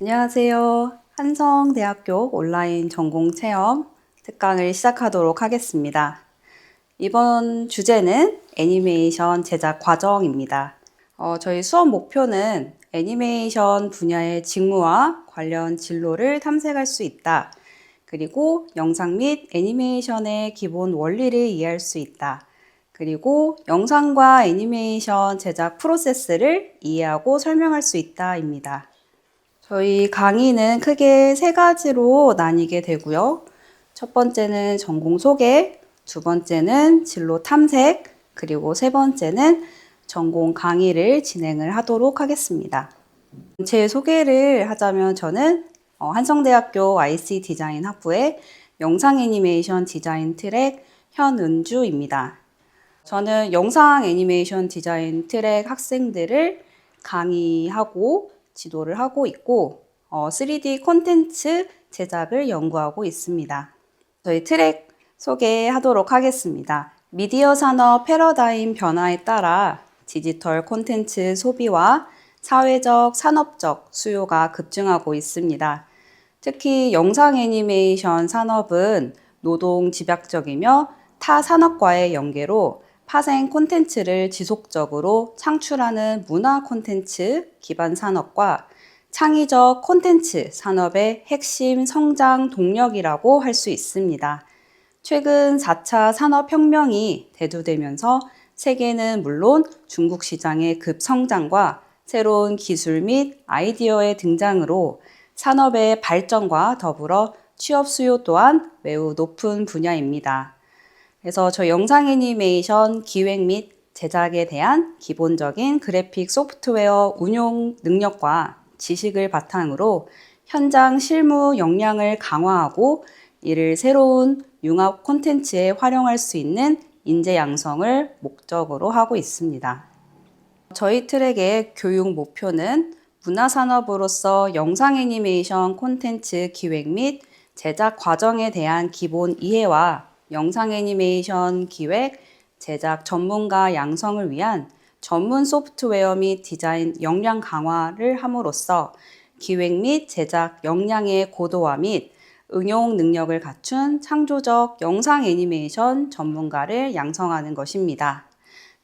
안녕하세요. 한성대학교 온라인 전공체험 특강을 시작하도록 하겠습니다. 이번 주제는 애니메이션 제작 과정입니다. 저희 수업 목표는 애니메이션 분야의 직무와 관련 진로를 탐색할 수 있다. 그리고 영상 및 애니메이션의 기본 원리를 이해할 수 있다. 그리고 영상과 애니메이션 제작 프로세스를 이해하고 설명할 수 있다입니다. 저희 강의는 크게 세 가지로 나뉘게 되고요. 첫 번째는 전공 소개, 두 번째는 진로 탐색, 그리고 세 번째는 전공 강의를 진행을 하도록 하겠습니다. 제 소개를 하자면 저는 한성대학교 IC 디자인 학부의 영상 애니메이션 디자인 트랙 현은주입니다. 저는 영상 애니메이션 디자인 트랙 학생들을 강의하고 지도를 하고 있고 3D 콘텐츠 제작을 연구하고 있습니다. 저희 트랙 소개하도록 하겠습니다. 미디어 산업 패러다임 변화에 따라 디지털 콘텐츠 소비와 사회적, 산업적 수요가 급증하고 있습니다. 특히 영상 애니메이션 산업은 노동 집약적이며 타 산업과의 연계로 파생 콘텐츠를 지속적으로 창출하는 문화 콘텐츠 기반 산업과 창의적 콘텐츠 산업의 핵심 성장 동력이라고 할 수 있습니다. 최근 4차 산업혁명이 대두되면서 세계는 물론 중국 시장의 급성장과 새로운 기술 및 아이디어의 등장으로 산업의 발전과 더불어 취업 수요 또한 매우 높은 분야입니다. 그래서 저 영상 애니메이션 기획 및 제작에 대한 기본적인 그래픽 소프트웨어 운용 능력과 지식을 바탕으로 현장 실무 역량을 강화하고 이를 새로운 융합 콘텐츠에 활용할 수 있는 인재 양성을 목적으로 하고 있습니다. 저희 트랙의 교육 목표는 문화산업으로서 영상 애니메이션 콘텐츠 기획 및 제작 과정에 대한 기본 이해와 영상 애니메이션 기획, 제작 전문가 양성을 위한 전문 소프트웨어 및 디자인 역량 강화를 함으로써 기획 및 제작 역량의 고도화 및 응용 능력을 갖춘 창조적 영상 애니메이션 전문가를 양성하는 것입니다.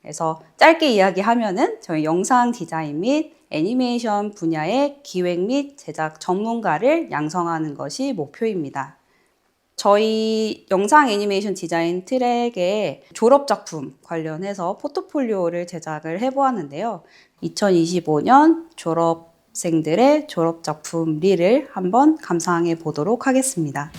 그래서 짧게 이야기하면은 저희 영상 디자인 및 애니메이션 분야의 기획 및 제작 전문가를 양성하는 것이 목표입니다. 저희 영상 애니메이션 디자인 트랙의 졸업작품 관련해서 포트폴리오를 제작을 해보았는데요. 2025년 졸업생들의 졸업작품 릴을 한번 감상해 보도록 하겠습니다.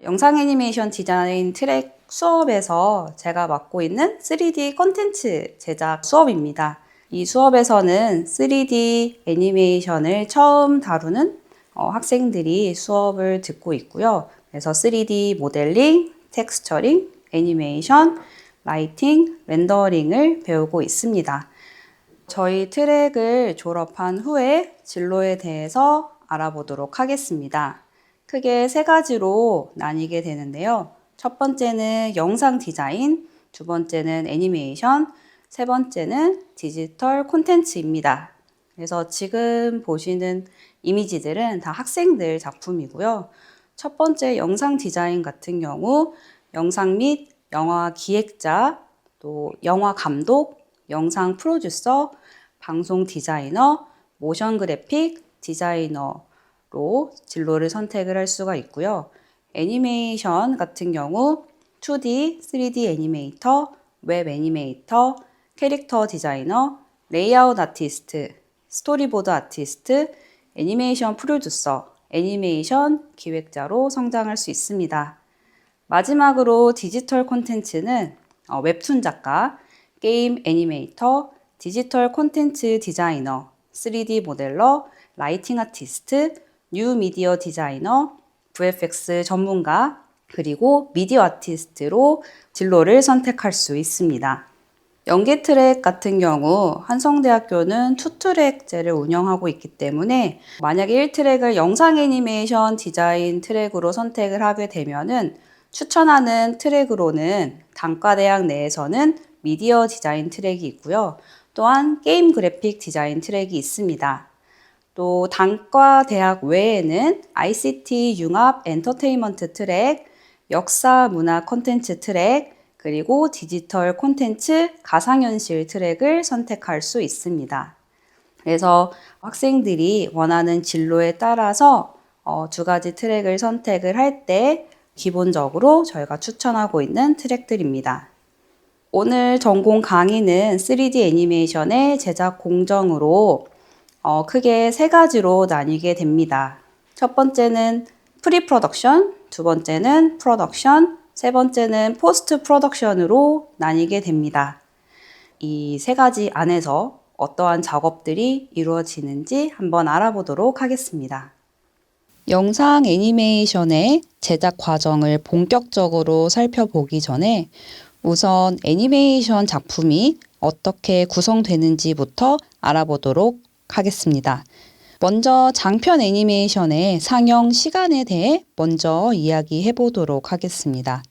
영상 애니메이션 디자인 트랙 수업에서 제가 맡고 있는 3D 콘텐츠 제작 수업입니다. 이 수업에서는 3D 애니메이션을 처음 다루는 학생들이 수업을 듣고 있고요. 그래서 3D 모델링, 텍스처링, 애니메이션, 라이팅, 렌더링을 배우고 있습니다. 저희 트랙을 졸업한 후에 진로에 대해서 알아보도록 하겠습니다. 크게 세 가지로 나뉘게 되는데요. 첫 번째는 영상 디자인, 두 번째는 애니메이션, 세 번째는 디지털 콘텐츠입니다. 그래서 지금 보시는 이미지들은 다 학생들 작품이고요. 첫 번째 영상 디자인 같은 경우 영상 및 영화 기획자, 또 영화 감독, 영상 프로듀서, 방송 디자이너, 모션 그래픽 디자이너로 진로를 선택을 할 수가 있고요. 애니메이션 같은 경우 2D, 3D 애니메이터, 웹 애니메이터, 캐릭터 디자이너, 레이아웃 아티스트, 스토리보드 아티스트, 애니메이션 프로듀서, 애니메이션 기획자로 성장할 수 있습니다. 마지막으로 디지털 콘텐츠는 웹툰 작가, 게임 애니메이터, 디지털 콘텐츠 디자이너, 3D 모델러, 라이팅 아티스트, 뉴 미디어 디자이너, VFX 전문가, 그리고 미디어 아티스트로 진로를 선택할 수 있습니다. 연기 트랙 같은 경우 한성대학교는 2트랙제를 운영하고 있기 때문에 만약에 1트랙을 영상 애니메이션 디자인 트랙으로 선택을 하게 되면은 추천하는 트랙으로는 단과대학 내에서는 미디어 디자인 트랙이 있고요. 또한 게임 그래픽 디자인 트랙이 있습니다. 또 단과대학 외에는 ICT 융합 엔터테인먼트 트랙, 역사 문화 콘텐츠 트랙, 그리고 디지털 콘텐츠 가상현실 트랙을 선택할 수 있습니다. 그래서 학생들이 원하는 진로에 따라서 두 가지 트랙을 선택을 할 때 기본적으로 저희가 추천하고 있는 트랙들입니다. 오늘 전공 강의는 3D 애니메이션의 제작 공정으로 크게 세 가지로 나뉘게 됩니다. 첫 번째는 프리 프로덕션, 두 번째는 프로덕션, 세 번째는 포스트 프로덕션으로 나뉘게 됩니다. 이 세 가지 안에서 어떠한 작업들이 이루어지는지 한번 알아보도록 하겠습니다. 영상 애니메이션의 제작 과정을 본격적으로 살펴보기 전에 우선 애니메이션 작품이 어떻게 구성되는지부터 알아보도록 하겠습니다. 먼저 장편 애니메이션의 상영 시간에 대해 먼저 이야기해 보도록 하겠습니다.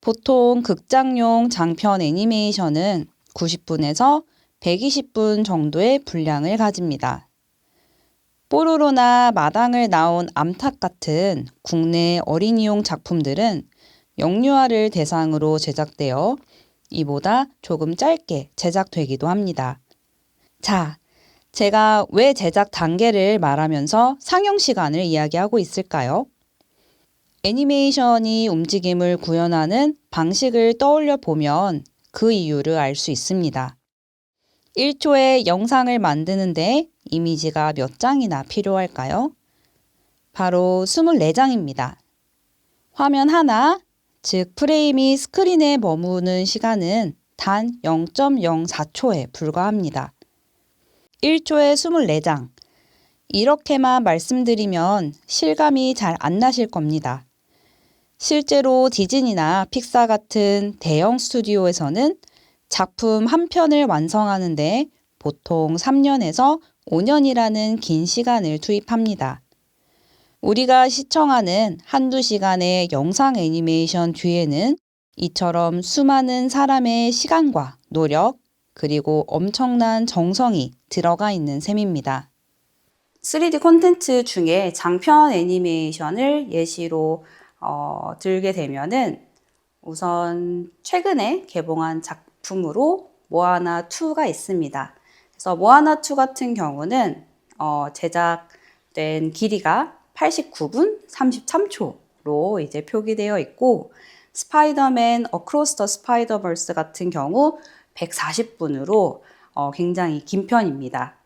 보통 극장용 장편 애니메이션은 90분에서 120분 정도의 분량을 가집니다. 뽀로로나 마당을 나온 암탉 같은 국내 어린이용 작품들은 영유아를 대상으로 제작되어 이보다 조금 짧게 제작되기도 합니다. 자, 제가 왜 제작 단계를 말하면서 상영 시간을 이야기하고 있을까요? 애니메이션이 움직임을 구현하는 방식을 떠올려 보면 그 이유를 알 수 있습니다. 1초의 영상을 만드는데 이미지가 몇 장이나 필요할까요? 바로 24장입니다. 화면 하나, 즉 프레임이 스크린에 머무는 시간은 단 0.04초에 불과합니다. 1초에 24장. 이렇게만 말씀드리면 실감이 잘 안 나실 겁니다. 실제로 디즈니나 픽사 같은 대형 스튜디오에서는 작품 한 편을 완성하는데 보통 3년에서 5년이라는 긴 시간을 투입합니다. 우리가 시청하는 한두 시간의 영상 애니메이션 뒤에는 이처럼 수많은 사람의 시간과 노력, 그리고 엄청난 정성이 들어가 있는 셈입니다. 3D 콘텐츠 중에 장편 애니메이션을 예시로 들게 되면은 우선 최근에 개봉한 작품으로 모아나 2가 있습니다. 그래서 모아나 2 같은 경우는 제작된 길이가 89분 33초로 이제 표기되어 있고, 스파이더맨 어크로스 더 스파이더버스 같은 경우 140분으로 굉장히 긴 편입니다.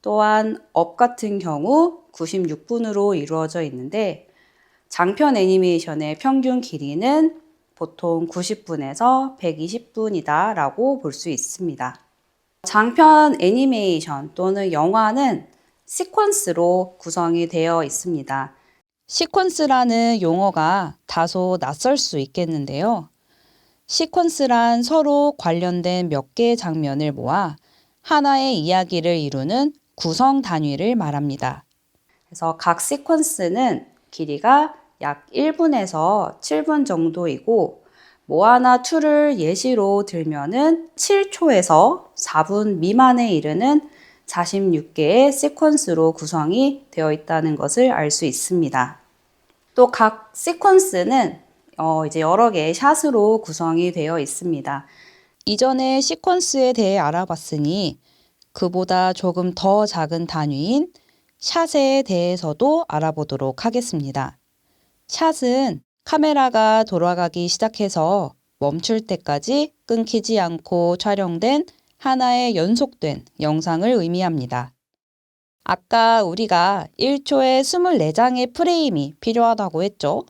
또한 업 같은 경우 96분으로 이루어져 있는데 장편 애니메이션의 평균 길이는 보통 90분에서 120분이다 라고 볼 수 있습니다. 장편 애니메이션 또는 영화는 시퀀스로 구성이 되어 있습니다. 시퀀스라는 용어가 다소 낯설 수 있겠는데요. 시퀀스란 서로 관련된 몇 개의 장면을 모아 하나의 이야기를 이루는 구성 단위를 말합니다. 그래서 각 시퀀스는 길이가 약 1분에서 7분 정도이고 모아나 2를 예시로 들면은 7초에서 4분 미만에 이르는 46개의 시퀀스로 구성이 되어 있다는 것을 알 수 있습니다. 또 각 시퀀스는 이제 여러 개의 샷으로 구성이 되어 있습니다. 이전에 시퀀스에 대해 알아봤으니 그보다 조금 더 작은 단위인 샷에 대해서도 알아보도록 하겠습니다. 샷은 카메라가 돌아가기 시작해서 멈출 때까지 끊기지 않고 촬영된 하나의 연속된 영상을 의미합니다. 아까 우리가 1초에 24장의 프레임이 필요하다고 했죠?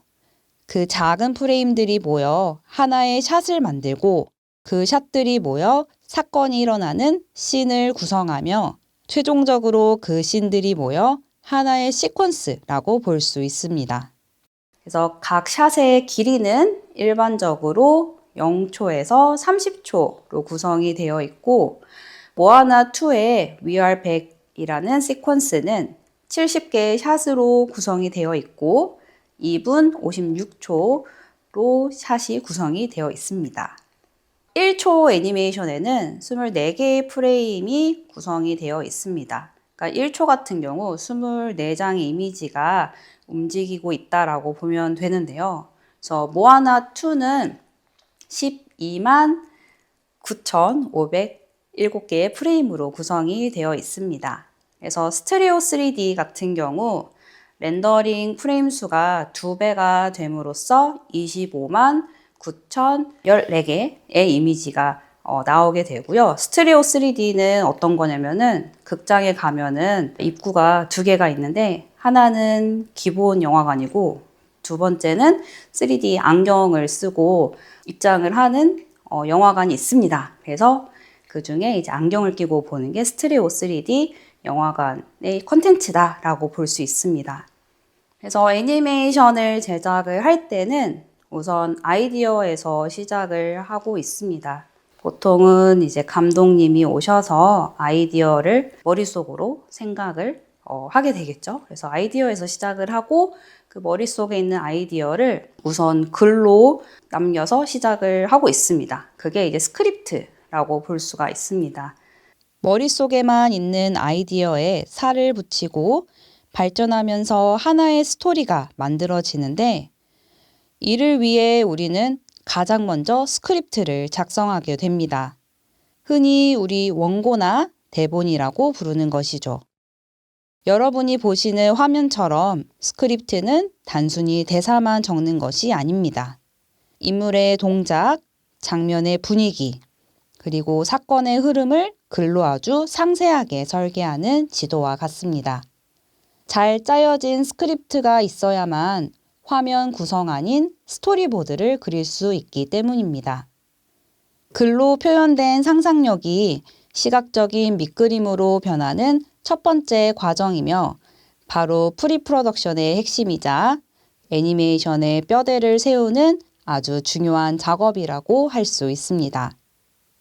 그 작은 프레임들이 모여 하나의 샷을 만들고 그 샷들이 모여 사건이 일어나는 씬을 구성하며 최종적으로 그 씬들이 모여 하나의 시퀀스라고 볼 수 있습니다. 그래서 각 샷의 길이는 일반적으로 0초에서 30초로 구성이 되어 있고 모아나 2의 We Are Back이라는 시퀀스는 70개의 샷으로 구성이 되어 있고 2분 56초로 샷이 구성이 되어 있습니다. 1초 애니메이션에는 24개의 프레임이 구성이 되어 있습니다. 그러니까 1초 같은 경우 24장의 이미지가 움직이고 있다라고 보면 되는데요. 그래서 모아나 2는 12만 9,507개의 프레임으로 구성이 되어 있습니다. 그래서 스테레오 3D 같은 경우 렌더링 프레임 수가 2배가 됨으로써 25만 9,014개의 이미지가 나오게 되고요. 스테레오 3D는 어떤 거냐면은 극장에 가면은 입구가 2개가 있는데 하나는 기본 영화관이고 두 번째는 3D 안경을 쓰고 입장을 하는 영화관이 있습니다. 그래서 그 중에 이제 안경을 끼고 보는 게 스테레오 3D 영화관의 컨텐츠다라고 볼 수 있습니다. 그래서 애니메이션을 제작을 할 때는 우선 아이디어에서 시작을 하고 있습니다. 보통은 이제 감독님이 오셔서 아이디어를 머릿속으로 생각을 하게 되겠죠. 그래서 아이디어에서 시작을 하고 그 머릿속에 있는 아이디어를 우선 글로 남겨서 시작을 하고 있습니다. 그게 이제 스크립트라고 볼 수가 있습니다. 머릿속에만 있는 아이디어에 살을 붙이고 발전하면서 하나의 스토리가 만들어지는데 이를 위해 우리는 가장 먼저 스크립트를 작성하게 됩니다. 흔히 우리 원고나 대본이라고 부르는 것이죠. 여러분이 보시는 화면처럼 스크립트는 단순히 대사만 적는 것이 아닙니다. 인물의 동작, 장면의 분위기, 그리고 사건의 흐름을 글로 아주 상세하게 설계하는 지도와 같습니다. 잘 짜여진 스크립트가 있어야만 화면 구성안인 스토리보드를 그릴 수 있기 때문입니다. 글로 표현된 상상력이 시각적인 밑그림으로 변하는 첫 번째 과정이며 바로 프리프로덕션의 핵심이자 애니메이션의 뼈대를 세우는 아주 중요한 작업이라고 할 수 있습니다.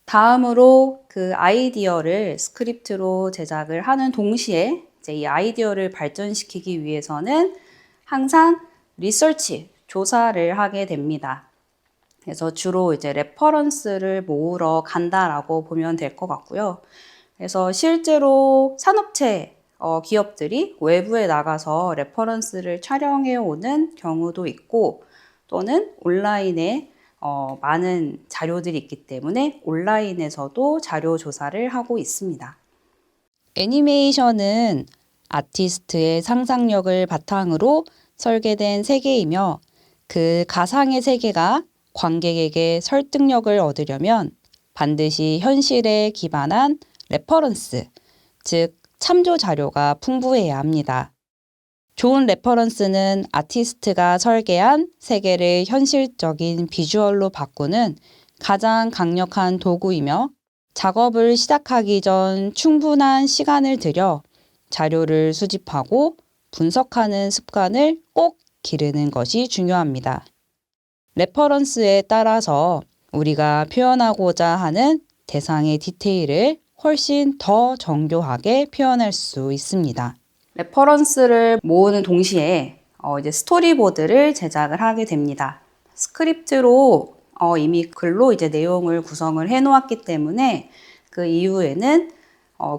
다음으로 그 아이디어를 스크립트로 제작을 하는 동시에 이제 이 아이디어를 발전시키기 위해서는 항상 리서치, 조사를 하게 됩니다. 그래서 주로 이제 레퍼런스를 모으러 간다라고 보면 될 것 같고요. 그래서 실제로 산업체 기업들이 외부에 나가서 레퍼런스를 촬영해 오는 경우도 있고 또는 온라인에 많은 자료들이 있기 때문에 온라인에서도 자료 조사를 하고 있습니다. 애니메이션은 아티스트의 상상력을 바탕으로 설계된 세계이며 그 가상의 세계가 관객에게 설득력을 얻으려면 반드시 현실에 기반한 레퍼런스, 즉 참조 자료가 풍부해야 합니다. 좋은 레퍼런스는 아티스트가 설계한 세계를 현실적인 비주얼로 바꾸는 가장 강력한 도구이며 작업을 시작하기 전 충분한 시간을 들여 자료를 수집하고 분석하는 습관을 꼭 기르는 것이 중요합니다. 레퍼런스에 따라서 우리가 표현하고자 하는 대상의 디테일을 훨씬 더 정교하게 표현할 수 있습니다. 레퍼런스를 모으는 동시에 이제 스토리보드를 제작을 하게 됩니다. 스크립트로 이미 글로 이제 내용을 구성을 해 놓았기 때문에 그 이후에는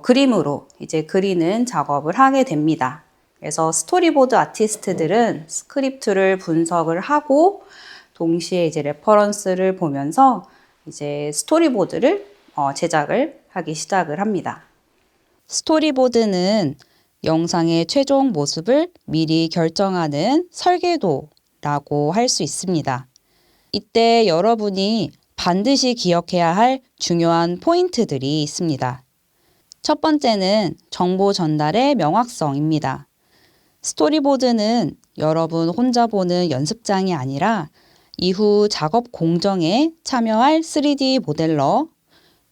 그림으로 이제 그리는 작업을 하게 됩니다. 그래서 스토리보드 아티스트들은 스크립트를 분석을 하고 동시에 이제 레퍼런스를 보면서 이제 스토리보드를 제작을 하기 시작을 합니다. 스토리보드는 영상의 최종 모습을 미리 결정하는 설계도라고 할 수 있습니다. 이때 여러분이 반드시 기억해야 할 중요한 포인트들이 있습니다. 첫 번째는 정보 전달의 명확성입니다. 스토리보드는 여러분 혼자 보는 연습장이 아니라 이후 작업 공정에 참여할 3D 모델러,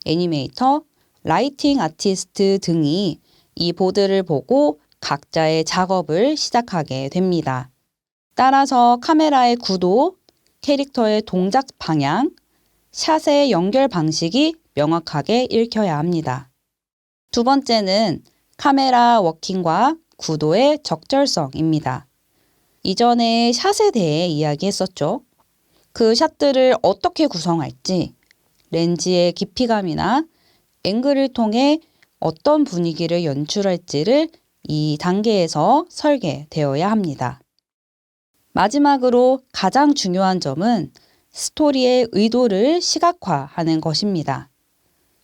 애니메이터, 라이팅 아티스트 등이 이 보드를 보고 각자의 작업을 시작하게 됩니다. 따라서 카메라의 구도, 캐릭터의 동작 방향, 샷의 연결 방식이 명확하게 읽혀야 합니다. 두 번째는 카메라 워킹과 구도의 적절성입니다. 이전에 샷에 대해 이야기했었죠. 그 샷들을 어떻게 구성할지, 렌즈의 깊이감이나 앵글을 통해 어떤 분위기를 연출할지를 이 단계에서 설계되어야 합니다. 마지막으로 가장 중요한 점은 스토리의 의도를 시각화하는 것입니다.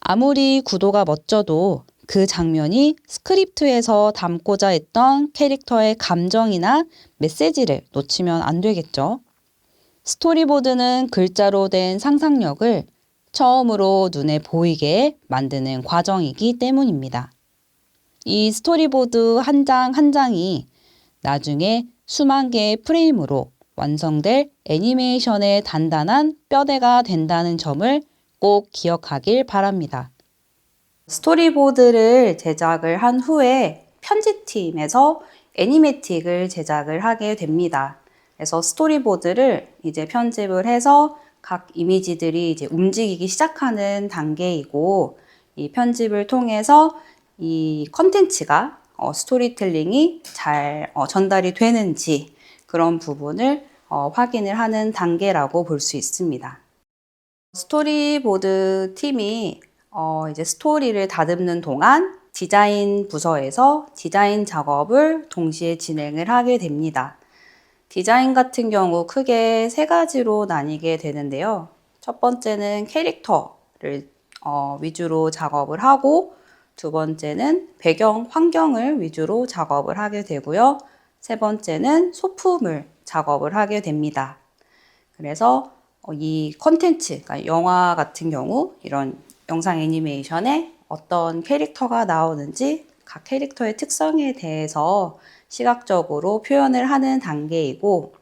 아무리 구도가 멋져도 그 장면이 스크립트에서 담고자 했던 캐릭터의 감정이나 메시지를 놓치면 안 되겠죠. 스토리보드는 글자로 된 상상력을 처음으로 눈에 보이게 만드는 과정이기 때문입니다. 이 스토리보드 한 장 한 장이 나중에 수만 개의 프레임으로 완성될 애니메이션의 단단한 뼈대가 된다는 점을 꼭 기억하길 바랍니다. 스토리보드를 제작을 한 후에 편집팀에서 애니메틱을 제작을 하게 됩니다. 그래서 스토리보드를 이제 편집을 해서 각 이미지들이 이제 움직이기 시작하는 단계이고, 이 편집을 통해서 이 컨텐츠가 스토리텔링이 잘 전달이 되는지 그런 부분을 확인을 하는 단계라고 볼 수 있습니다. 스토리보드 팀이 이제 스토리를 다듬는 동안 디자인 부서에서 디자인 작업을 동시에 진행을 하게 됩니다. 디자인 같은 경우 크게 세 가지로 나뉘게 되는데요. 첫 번째는 캐릭터를 위주로 작업을 하고, 두 번째는 배경 환경을 위주로 작업을 하게 되고요. 세 번째는 소품을 작업을 하게 됩니다. 그래서 이 컨텐츠, 그러니까 영화 같은 경우 이런 영상 애니메이션에 어떤 캐릭터가 나오는지 각 캐릭터의 특성에 대해서 시각적으로 표현을 하는 단계이고,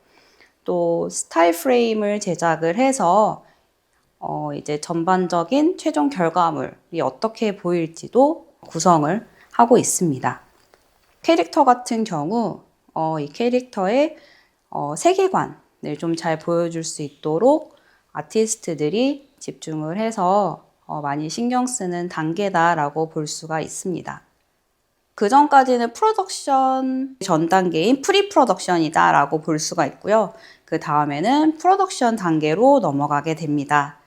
또 스타일 프레임을 제작을 해서 이제 전반적인 최종 결과물이 어떻게 보일지도 구성을 하고 있습니다. 캐릭터 같은 경우 이 캐릭터의 세계관을 좀 잘 보여줄 수 있도록 아티스트들이 집중을 해서 많이 신경 쓰는 단계다라고 볼 수가 있습니다. 그 전까지는 프로덕션 전 단계인 프리 프로덕션이다 라고 볼 수가 있고요. 그 다음에는 프로덕션 단계로 넘어가게 됩니다.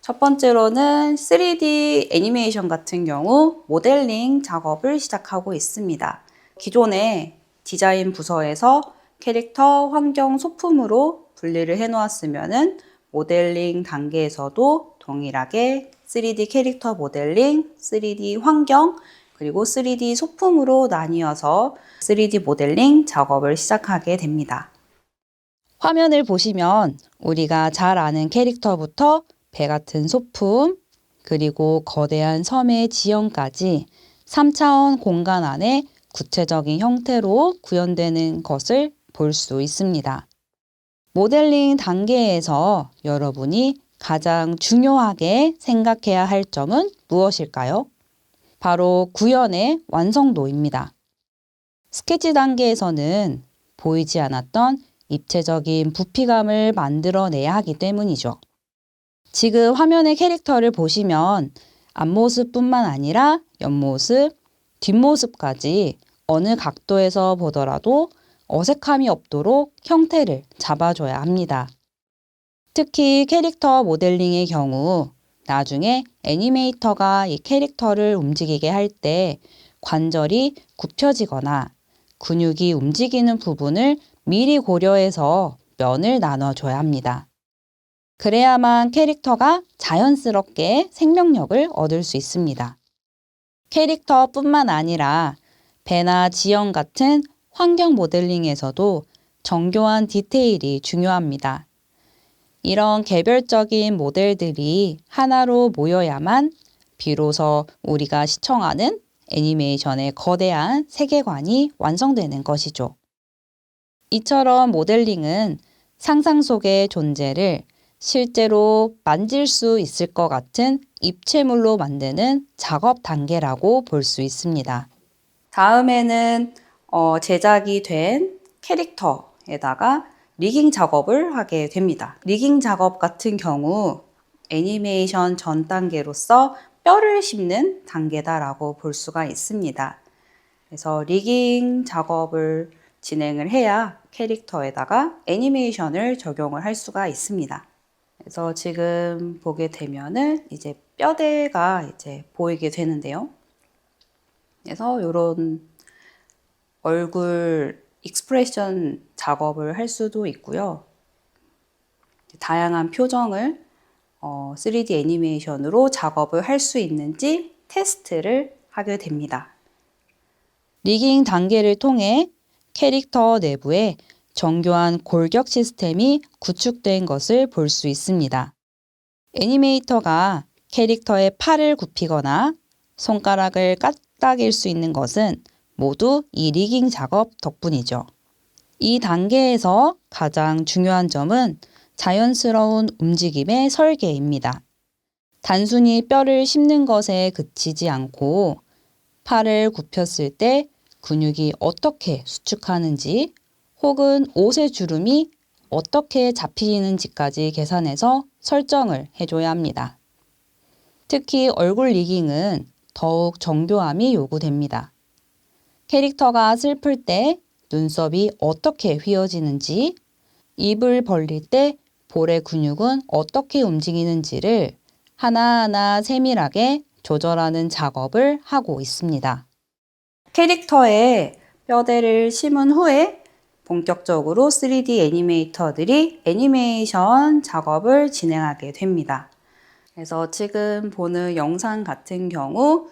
첫 번째로는 3D 애니메이션 같은 경우 모델링 작업을 시작하고 있습니다. 기존에 디자인 부서에서 캐릭터, 환경, 소품으로 분리를 해 놓았으면은 모델링 단계에서도 동일하게 3D 캐릭터 모델링, 3D 환경, 그리고 3D 소품으로 나뉘어서 3D 모델링 작업을 시작하게 됩니다. 화면을 보시면 우리가 잘 아는 캐릭터부터 배 같은 소품, 그리고 거대한 섬의 지형까지 3차원 공간 안에 구체적인 형태로 구현되는 것을 볼 수 있습니다. 모델링 단계에서 여러분이 가장 중요하게 생각해야 할 점은 무엇일까요? 바로 구현의 완성도입니다. 스케치 단계에서는 보이지 않았던 입체적인 부피감을 만들어내야 하기 때문이죠. 지금 화면의 캐릭터를 보시면 앞모습뿐만 아니라 옆모습, 뒷모습까지 어느 각도에서 보더라도 어색함이 없도록 형태를 잡아줘야 합니다. 특히 캐릭터 모델링의 경우 나중에 애니메이터가 이 캐릭터를 움직이게 할 때 관절이 굽혀지거나 근육이 움직이는 부분을 미리 고려해서 면을 나눠줘야 합니다. 그래야만 캐릭터가 자연스럽게 생명력을 얻을 수 있습니다. 캐릭터뿐만 아니라 배나 지형 같은 환경 모델링에서도 정교한 디테일이 중요합니다. 이런 개별적인 모델들이 하나로 모여야만 비로소 우리가 시청하는 애니메이션의 거대한 세계관이 완성되는 것이죠. 이처럼 모델링은 상상 속의 존재를 실제로 만질 수 있을 것 같은 입체물로 만드는 작업 단계라고 볼 수 있습니다. 다음에는 제작이 된 캐릭터에다가 리깅 작업을 하게 됩니다. 리깅 작업 같은 경우 애니메이션 전 단계로서 뼈를 심는 단계다라고 볼 수가 있습니다. 그래서 리깅 작업을 진행을 해야 캐릭터에다가 애니메이션을 적용을 할 수가 있습니다. 그래서 지금 보게 되면은 이제 뼈대가 이제 보이게 되는데요. 그래서 이런 얼굴 익스프레션 작업을 할 수도 있고요. 다양한 표정을 3D 애니메이션으로 작업을 할 수 있는지 테스트를 하게 됩니다. 리깅 단계를 통해 캐릭터 내부에 정교한 골격 시스템이 구축된 것을 볼 수 있습니다. 애니메이터가 캐릭터의 팔을 굽히거나 손가락을 까딱일 수 있는 것은 모두 이 리깅 작업 덕분이죠. 이 단계에서 가장 중요한 점은 자연스러운 움직임의 설계입니다. 단순히 뼈를 심는 것에 그치지 않고 팔을 굽혔을 때 근육이 어떻게 수축하는지 혹은 옷의 주름이 어떻게 잡히는지까지 계산해서 설정을 해줘야 합니다. 특히 얼굴 리깅은 더욱 정교함이 요구됩니다. 캐릭터가 슬플 때 눈썹이 어떻게 휘어지는지, 입을 벌릴 때 볼의 근육은 어떻게 움직이는지를 하나하나 세밀하게 조절하는 작업을 하고 있습니다. 캐릭터에 뼈대를 심은 후에 본격적으로 3D 애니메이터들이 애니메이션 작업을 진행하게 됩니다. 그래서 지금 보는 영상 같은 경우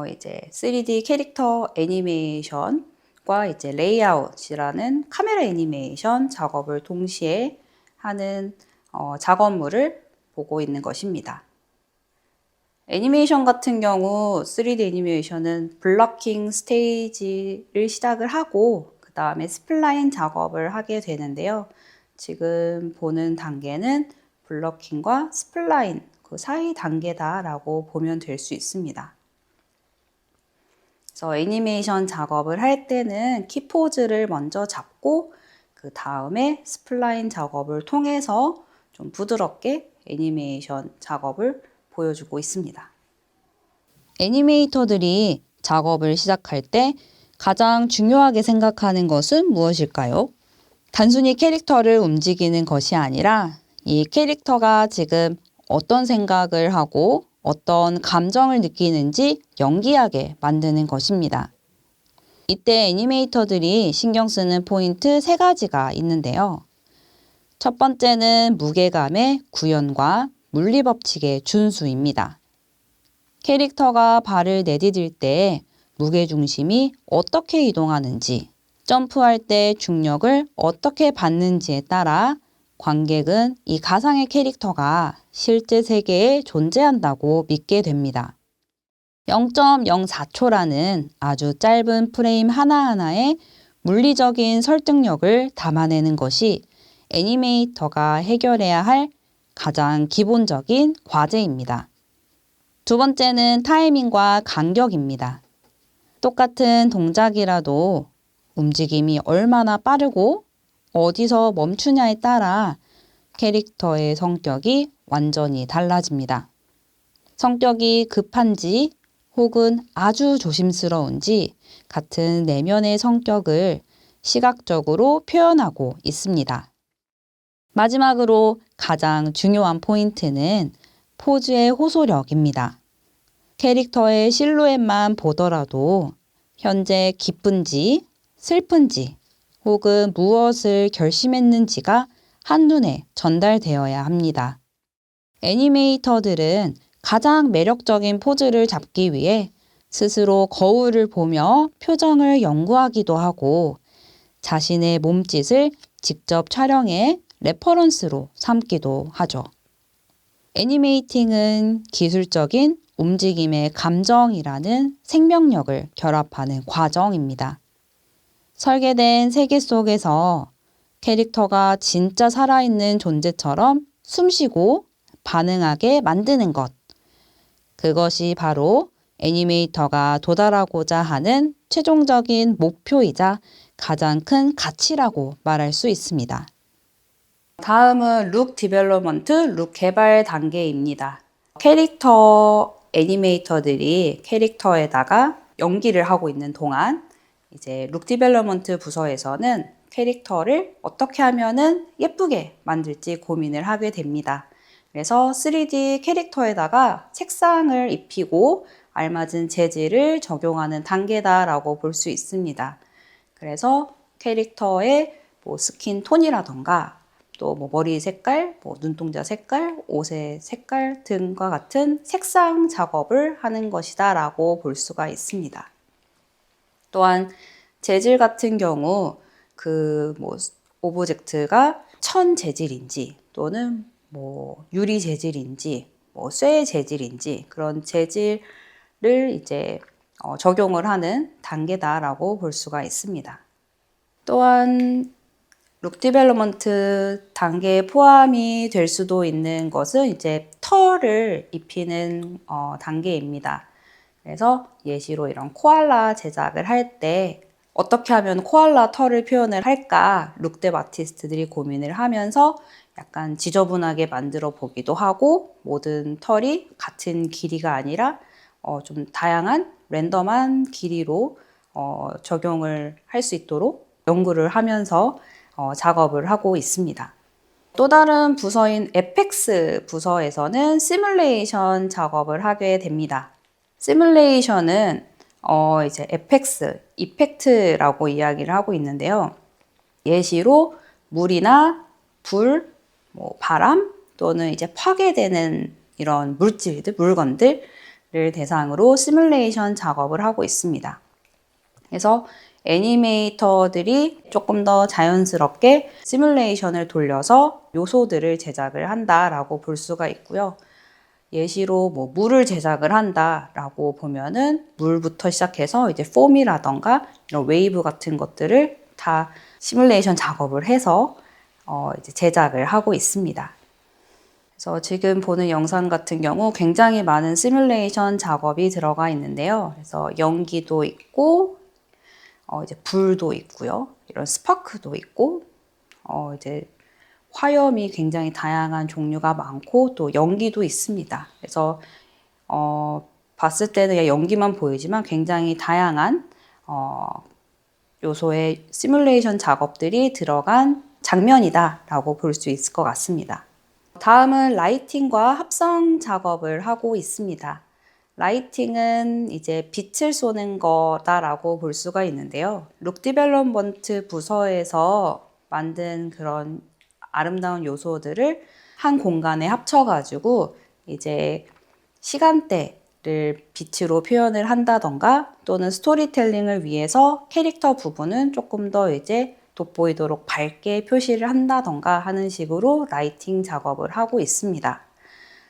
이제 3D 캐릭터 애니메이션과 이제 레이아웃이라는 카메라 애니메이션 작업을 동시에 하는 작업물을 보고 있는 것입니다. 애니메이션 같은 경우 3D 애니메이션은 블러킹 스테이지를 시작을 하고 그 다음에 스플라인 작업을 하게 되는데요. 지금 보는 단계는 블러킹과 스플라인 그 사이 단계다라고 보면 될 수 있습니다. 그래서 애니메이션 작업을 할 때는 키포즈를 먼저 잡고 그 다음에 스플라인 작업을 통해서 좀 부드럽게 애니메이션 작업을 보여주고 있습니다. 애니메이터들이 작업을 시작할 때 가장 중요하게 생각하는 것은 무엇일까요? 단순히 캐릭터를 움직이는 것이 아니라 이 캐릭터가 지금 어떤 생각을 하고 어떤 감정을 느끼는지 연기하게 만드는 것입니다. 이때 애니메이터들이 신경 쓰는 포인트 3가지가 있는데요. 첫 번째는 무게감의 구현과 물리법칙의 준수입니다. 캐릭터가 발을 내디딜 때 무게중심이 어떻게 이동하는지, 점프할 때 중력을 어떻게 받는지에 따라 관객은 이 가상의 캐릭터가 실제 세계에 존재한다고 믿게 됩니다. 0.04초라는 아주 짧은 프레임 하나하나에 물리적인 설득력을 담아내는 것이 애니메이터가 해결해야 할 가장 기본적인 과제입니다. 두 번째는 타이밍과 간격입니다. 똑같은 동작이라도 움직임이 얼마나 빠르고 어디서 멈추냐에 따라 캐릭터의 성격이 완전히 달라집니다. 성격이 급한지 혹은 아주 조심스러운지 같은 내면의 성격을 시각적으로 표현하고 있습니다. 마지막으로 가장 중요한 포인트는 포즈의 호소력입니다. 캐릭터의 실루엣만 보더라도 현재 기쁜지 슬픈지 혹은 무엇을 결심했는지가 한눈에 전달되어야 합니다. 애니메이터들은 가장 매력적인 포즈를 잡기 위해 스스로 거울을 보며 표정을 연구하기도 하고 자신의 몸짓을 직접 촬영해 레퍼런스로 삼기도 하죠. 애니메이팅은 기술적인 움직임의 감정이라는 생명력을 결합하는 과정입니다. 설계된 세계 속에서 캐릭터가 진짜 살아있는 존재처럼 숨쉬고 반응하게 만드는 것. 그것이 바로 애니메이터가 도달하고자 하는 최종적인 목표이자 가장 큰 가치라고 말할 수 있습니다. 다음은 룩 디벨롭먼트, 룩 개발 단계입니다. 캐릭터 애니메이터들이 캐릭터에다가 연기를 하고 있는 동안 이제 룩 디벨롭먼트 부서에서는 캐릭터를 어떻게 하면은 예쁘게 만들지 고민을 하게 됩니다. 그래서 3D 캐릭터에다가 색상을 입히고 알맞은 재질을 적용하는 단계다라고 볼 수 있습니다. 그래서 캐릭터의 스킨 톤이라던가 또 머리 색깔, 눈동자 색깔, 옷의 색깔 등과 같은 색상 작업을 하는 것이다 라고 볼 수가 있습니다. 또한 재질 같은 경우 오브젝트가 천 재질인지 또는 유리 재질인지 쇠 재질인지 그런 재질을 이제 적용을 하는 단계다라고 볼 수가 있습니다. 또한 룩 디벨롭먼트 단계에 포함이 될 수도 있는 것은 이제 털을 입히는 단계입니다. 그래서 예시로 이런 코알라 제작을 할 때 어떻게 하면 코알라 털을 표현을 할까 룩뎁 아티스트들이 고민을 하면서 약간 지저분하게 만들어 보기도 하고 모든 털이 같은 길이가 아니라 좀 다양한 랜덤한 길이로 적용을 할 수 있도록 연구를 하면서 작업을 하고 있습니다. 또 다른 부서인 에펙스 부서에서는 시뮬레이션 작업을 하게 됩니다. 시뮬레이션은 이제 에펙스, 이펙트라고 이야기를 하고 있는데요. 예시로 물이나 불, 바람 또는 이제 파괴되는 이런 물질들, 물건들을 대상으로 시뮬레이션 작업을 하고 있습니다. 그래서 애니메이터들이 조금 더 자연스럽게 시뮬레이션을 돌려서 요소들을 제작을 한다라고 볼 수가 있고요. 예시로 물을 제작을 한다라고 보면은 물부터 시작해서 이제 폼이라던가 이런 웨이브 같은 것들을 다 시뮬레이션 작업을 해서 이제 제작을 하고 있습니다. 그래서 지금 보는 영상 같은 경우 굉장히 많은 시뮬레이션 작업이 들어가 있는데요. 그래서 연기도 있고 이제 불도 있고요. 이런 스파크도 있고 이제 화염이 굉장히 다양한 종류가 많고 또 연기도 있습니다. 그래서 봤을 때는 그냥 연기만 보이지만 굉장히 다양한 요소의 시뮬레이션 작업들이 들어간 장면이다라고 볼 수 있을 것 같습니다. 다음은 라이팅과 합성 작업을 하고 있습니다. 라이팅은 이제 빛을 쏘는 거다라고 볼 수가 있는데요. 룩 디벨롭먼트 부서에서 만든 그런 아름다운 요소들을 한 공간에 합쳐가지고 이제 시간대를 빛으로 표현을 한다던가 또는 스토리텔링을 위해서 캐릭터 부분은 조금 더 이제 돋보이도록 밝게 표시를 한다던가 하는 식으로 라이팅 작업을 하고 있습니다.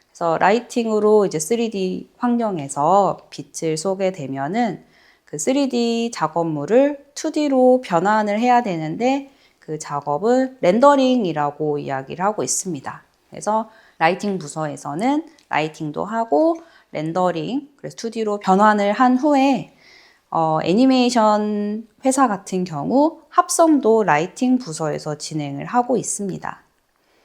그래서 라이팅으로 이제 3D 환경에서 빛을 쏘게 되면은 그 3D 작업물을 2D로 변환을 해야 되는데 그 작업은 렌더링이라고 이야기를 하고 있습니다. 그래서 라이팅 부서에서는 라이팅도 하고 렌더링, 그래서 2D로 변환을 한 후에 애니메이션 회사 같은 경우 합성도 라이팅 부서에서 진행을 하고 있습니다.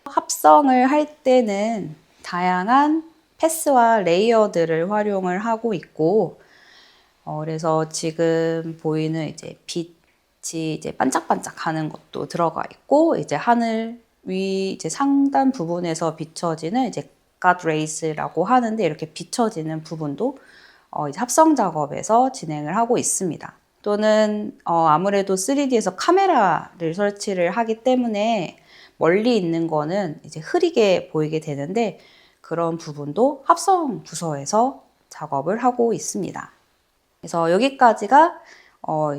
합성을 할 때는 다양한 패스와 레이어드를 활용을 하고 있고, 그래서 지금 보이는 이제 빛이 이제 반짝반짝하는 것도 들어가 있고, 이제 하늘 위 이제 상단 부분에서 비춰지는 이제 God Rays라고 하는데 이렇게 비춰지는 부분도 이제 합성 작업에서 진행을 하고 있습니다. 또는 아무래도 3D에서 카메라를 설치를 하기 때문에 멀리 있는 거는 이제 흐리게 보이게 되는데 그런 부분도 합성 부서에서 작업을 하고 있습니다. 그래서 여기까지가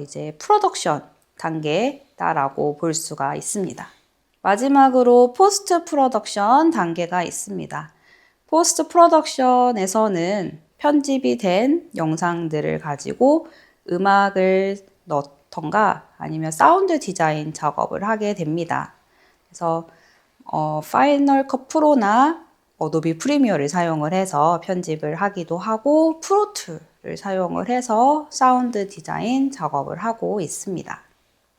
이제 프로덕션 단계다라고 볼 수가 있습니다. 마지막으로 포스트 프로덕션 단계가 있습니다. 포스트 프로덕션에서는 편집이 된 영상들을 가지고 음악을 넣던가 아니면 사운드 디자인 작업을 하게 됩니다. 그래서 파이널 컷 프로나 어도비 프리미어를 사용을 해서 편집을 하기도 하고 프로툴을 사용을 해서 사운드 디자인 작업을 하고 있습니다.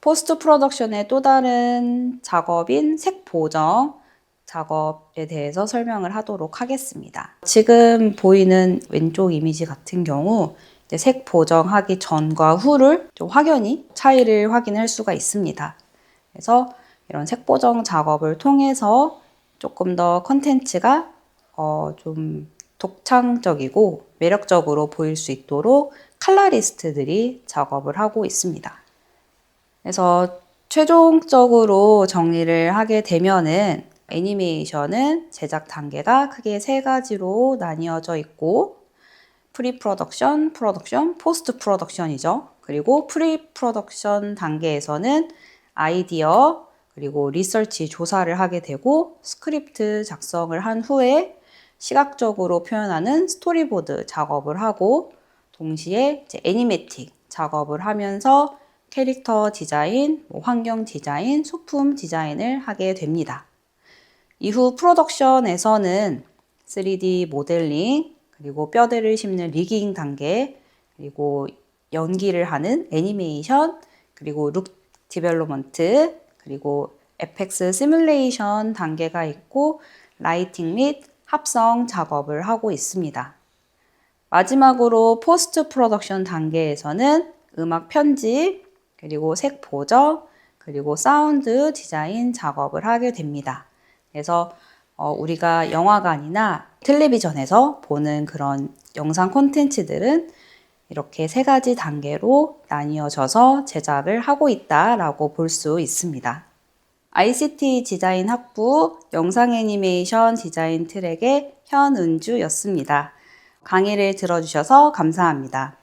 포스트 프로덕션의 또 다른 작업인 색 보정 작업에 대해서 설명을 하도록 하겠습니다. 지금 보이는 왼쪽 이미지 같은 경우 색 보정하기 전과 후를 좀 확연히 차이를 확인할 수가 있습니다. 그래서 이런 색 보정 작업을 통해서 조금 더 컨텐츠가 좀 독창적이고 매력적으로 보일 수 있도록 칼라리스트들이 작업을 하고 있습니다. 그래서 최종적으로 정리를 하게 되면은 애니메이션은 제작 단계가 크게 3가지로 나뉘어져 있고 프리 프로덕션, 프로덕션, 포스트 프로덕션이죠. 그리고 프리 프로덕션 단계에서는 아이디어, 그리고 리서치 조사를 하게 되고 스크립트 작성을 한 후에 시각적으로 표현하는 스토리보드 작업을 하고 동시에 이제 애니메틱 작업을 하면서 캐릭터 디자인, 환경 디자인, 소품 디자인을 하게 됩니다. 이후 프로덕션에서는 3D 모델링, 그리고 뼈대를 심는 리깅 단계, 그리고 연기를 하는 애니메이션, 그리고 룩 디벨롭먼트, 그리고 FX 시뮬레이션 단계가 있고 라이팅 및 합성 작업을 하고 있습니다. 마지막으로 포스트 프로덕션 단계에서는 음악 편집, 그리고 색 보정, 그리고 사운드 디자인 작업을 하게 됩니다. 그래서 우리가 영화관이나 텔레비전에서 보는 그런 영상 콘텐츠들은 이렇게 3가지 단계로 나뉘어져서 제작을 하고 있다라고 볼 수 있습니다. ICT 디자인 학부 영상 애니메이션 디자인 트랙의 현은주였습니다. 강의를 들어주셔서 감사합니다.